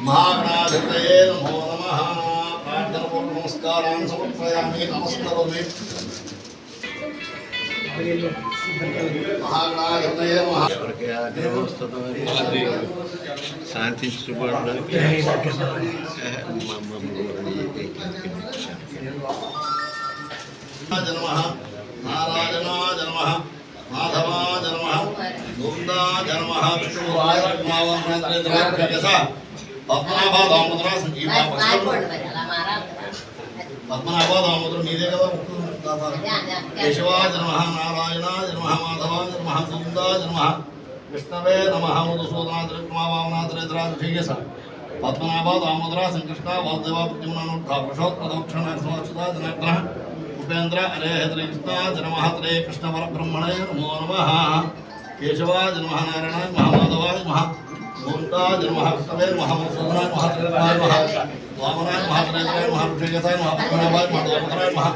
महागणाधिपतये नमो नमः। प्रार्थनापूर्वक नमस्कारान् समर्पयामि। नमस्करोमि। महागणाधिपतये नमः। शांति नारायणाय नमः माधवाय नमः गोविन्दाय नमः विष्णुवाय नमः पद्मनाभा दामोदर संजीव पद्मनाभा दामोदर नीदे कदा केशवाय नमः नारायणाय नमः माधवाय नमः गोविन्दाय नमः विष्णवे नमः मधुसूदनाय वामनाय पद्मनाभा दामोदर संकृष्णा वासुदेवा प्रद्युम्ना पुरुषोत्तमदक्षिण समक्षता जनार्दनः उपेन्द्र हरे कृष्णा नमः हरे कृष्ण परब्रह्मणे नमो नमः केशवाय नमः नारायणाय नमः माधवाय नमः गोविन्दाय नमः विष्णवे नमः मधुसूदनाय नमः त्रिलोकाय नमः वामनाय नमः त्रिलोकाय नमः ऋषिकेशाय नमः पद्मनाभाय नमः दामोदराय नमः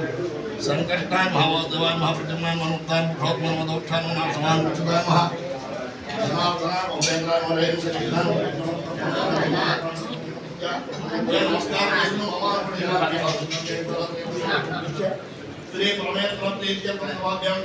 संकष्टाय नमः वासुदेवाय नमः प्रद्युम्नाय नमः उत्ताय पुरुषोत्तमाय मधुक्षाय नमः समानक्षुताय नमः जनार्दनाय उपेन्द्राय नमः हरे कृष्ण नमस्कार विष्णु श्री परमेश्वर प्रीत्य प्रवाद्यां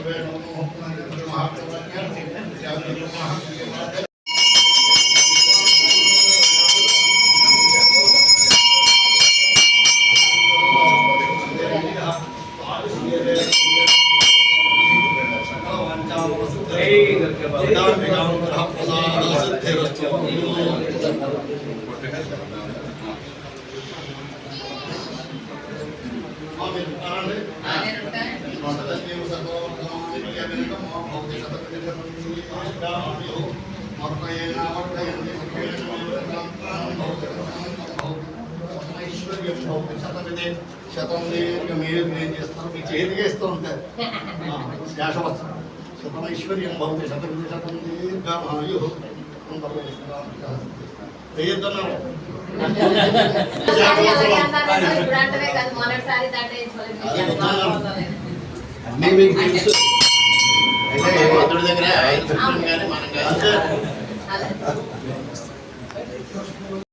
शतमैश्वर्यं भवति शतं दीर्घमायुः దగ్గర